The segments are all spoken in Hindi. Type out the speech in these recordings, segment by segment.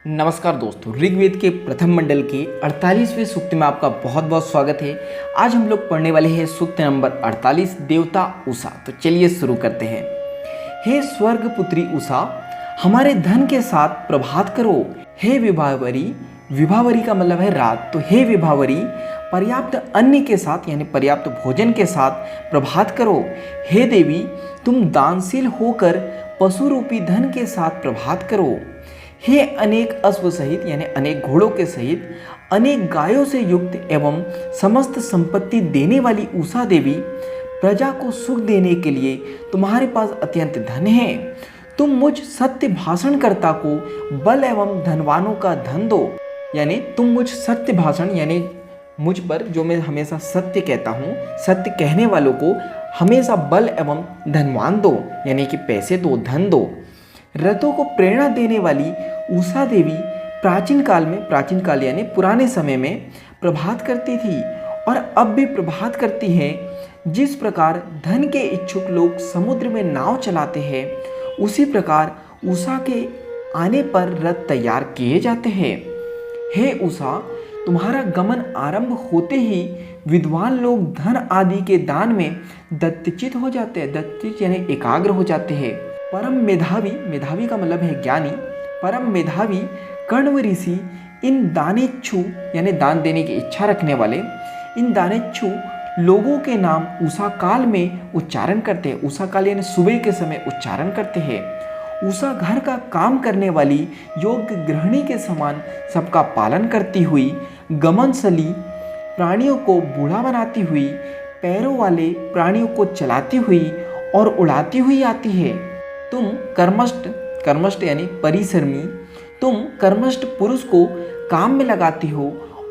नमस्कार दोस्तों, ऋग्वेद के प्रथम मंडल की 48वें सूक्त में आपका बहुत बहुत स्वागत है। आज हम लोग पढ़ने वाले हैं सूक्त नंबर 48, देवता उषा। तो चलिए शुरू करते हैं। हे स्वर्ग पुत्री उषा, हमारे धन के साथ प्रभात करो। हे विभावरी, विभावरी का मतलब है रात, तो हे विभावरी पर्याप्त अन्न के साथ यानी पर्याप्त भोजन के साथ प्रभात करो। हे देवी, तुम दानशील होकर पशु रूपी धन के साथ प्रभात करो। हे अनेक अश्व सहित यानी अनेक घोड़ों के सहित अनेक गायों से युक्त एवं समस्त संपत्ति देने वाली उषा देवी, प्रजा को सुख देने के लिए तुम्हारे पास अत्यंत धन है। तुम मुझ सत्य भाषणकर्ता को बल एवं धनवानों का धन दो, यानी तुम मुझ सत्य भाषण यानी मुझ पर जो मैं हमेशा सत्य कहता हूँ, सत्य कहने वालों को हमेशा बल एवं धनवान दो, यानी कि पैसे दो, धन दो। रथों को प्रेरणा देने वाली उषा देवी प्राचीन काल यानी पुराने समय में प्रभात करती थी और अब भी प्रभात करती है। जिस प्रकार धन के इच्छुक लोग समुद्र में नाव चलाते हैं, उसी प्रकार उषा के आने पर रथ तैयार किए जाते हैं। हे उषा, तुम्हारा गमन आरंभ होते ही विद्वान लोग धन आदि के दान में दत्तचित हो जाते हैं। दत्तचित यानी एकाग्र हो जाते हैं। परम मेधावी, मेधावी का मतलब है ज्ञानी, परम मेधावी कण्व ऋषि इन दानेच्छु यानी दान देने की इच्छा रखने वाले इन दानेच्छु लोगों के नाम उषा काल में उच्चारण करते हैं। उषा काल यानी सुबह के समय उच्चारण करते हैं। उषा घर का काम करने वाली योग्य गृहिणी के समान सबका पालन करती हुई, गमनशली प्राणियों को बूढ़ा बनाती हुई, पैरों वाले प्राणियों को चलाती हुई और उड़ाती हुई आती है। तुम कर्मष्ट यानी परिश्रमी, तुम कर्मष्ट पुरुष को काम में लगाती हो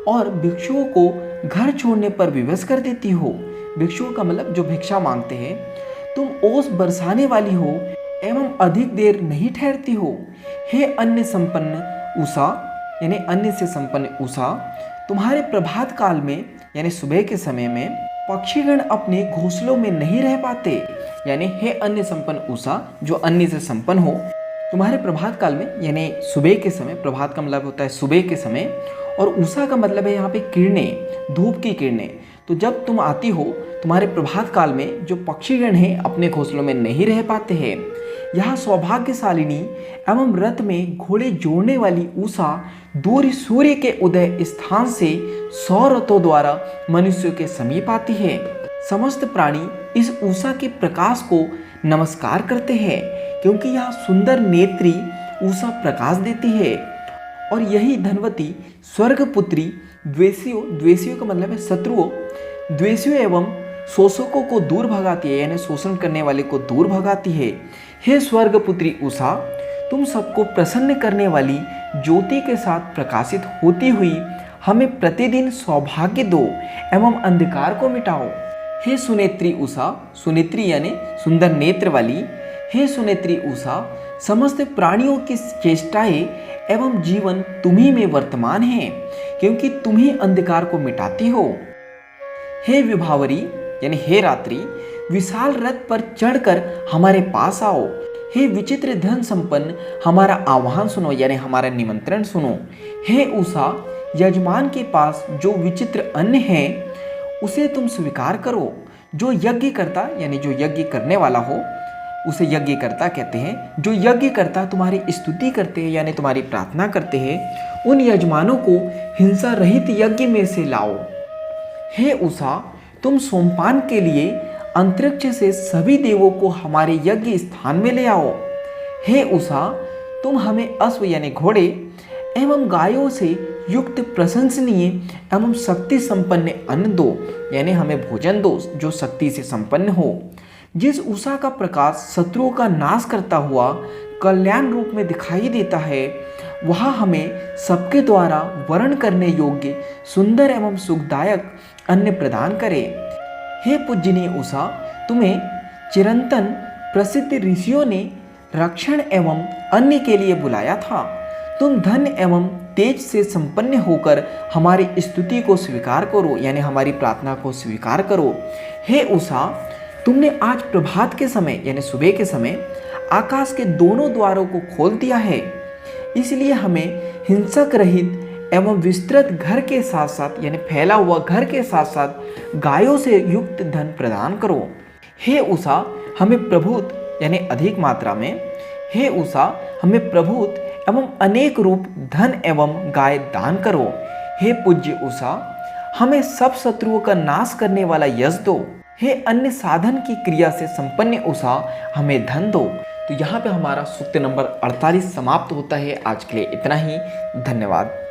और भिक्षुओं को घर छोड़ने पर विवश कर देती हो। भिक्षुओं का मतलब जो भिक्षा मांगते हैं। तुम ओस बरसाने वाली हो एवं अधिक देर नहीं ठहरती हो। हे अन्न संपन्न उषा यानी अन्न से संपन्न उषा, तुम्हारे प्रभात काल में यानी सुबह के समय में पक्षीगण अपने घोंसलों में नहीं रह पाते। यानी हे अन्न संपन्न उषा, जो अन्न से संपन्न हो, तुम्हारे प्रभात काल में यानी सुबह के समय, प्रभात का मतलब होता है सुबह के समय, और उषा का मतलब है यहाँ पे किरणें, धूप की किरणें। तो जब तुम आती हो, तुम्हारे प्रभात काल में जो पक्षीगण हैं अपने घोंसलों में नहीं रह पाते हैं। यहाँ सौभाग्यशालिनी एवं रथ में घोड़े जोड़ने वाली उषा दूर सूर्य के उदय स्थान से 100 रथों द्वारा मनुष्यों के समीप आती है। समस्त प्राणी इस उषा के प्रकाश को नमस्कार करते हैं, क्योंकि यह सुंदर नेत्री उषा प्रकाश देती है। और यही धनवती स्वर्गपुत्री द्वेषियों का मतलब है शत्रुओं, द्वेषियों एवं शोषकों को दूर भगाती है, यानी शोषण करने वाले को दूर भगाती है। हे स्वर्गपुत्री उषा, तुम सबको प्रसन्न करने वाली ज्योति के साथ प्रकाशित होती हुई हमें प्रतिदिन सौभाग्य दो एवं अंधकार को मिटाओ। हे सुनेत्री उषा, सुनेत्री यानी सुंदर नेत्र वाली, हे सुनेत्री उषा, समस्त प्राणियों की चेष्टाएं एवं जीवन तुम्ही में वर्तमान है, क्योंकि तुम्ही अंधकार को मिटाती हो। हे विभावरी यानी हे रात्रि, विशाल रथ पर चढ़कर हमारे पास आओ। हे विचित्र धन संपन्न, हमारा आह्वान सुनो यानी हमारा निमंत्रण सुनो। हे उषा, यजमान के पास जो विचित्र अन्न है उसे तुम स्वीकार करो। जो यज्ञ करता यानी जो यज्ञ करने वाला हो उसे यज्ञ करता कहते हैं। जो यज्ञ करता तुम्हारी स्तुति करते हैं यानी तुम्हारी प्रार्थना करते हैं, उन यजमानों को हिंसा रहित यज्ञ में से लाओ। हे उषा, तुम सोमपान के लिए अंतरिक्ष से सभी देवों को हमारे यज्ञ स्थान में ले आओ। हे उषा, तुम हमें अश्व यानी घोड़े एवं गायों से युक्त प्रशंसनीय एवं शक्ति संपन्न अन्न दो, यानी हमें भोजन दो जो शक्ति से संपन्न हो। जिस उषा का प्रकाश शत्रुओं का नाश करता हुआ कल्याण रूप में दिखाई देता है, वह हमें सबके द्वारा वर्ण करने योग्य सुंदर एवं सुखदायक अन्न प्रदान करे। हे पूजनीय उषा, तुम्हें चिरंतन प्रसिद्ध ऋषियों ने रक्षण एवं अन्न के लिए बुलाया था। तुम धन एवं तेज से संपन्न होकर हमारी स्तुति को स्वीकार करो, यानी हमारी प्रार्थना को स्वीकार करो। हे उषा, तुमने आज प्रभात के समय यानी सुबह के समय आकाश के दोनों द्वारों को खोल दिया है इसलिए हमें हिंसक रहित एवं विस्तृत घर के साथ साथ यानी फैला हुआ घर के साथ साथ गायों से युक्त धन प्रदान करो। हे उषा हमें प्रभुत यानी अधिक मात्रा में, हे उषा हमें प्रभुत एवं अनेक रूप धन एवं गाय दान करो। हे पूज्य उषा हमें सब शत्रुओं का नाश करने वाला यश दो। हे अन्य साधन की क्रिया से संपन्न उषा हमें धन दो। तो यहाँ पे हमारा सूक्त नंबर 48 समाप्त होता है। आज के लिए इतना ही। धन्यवाद।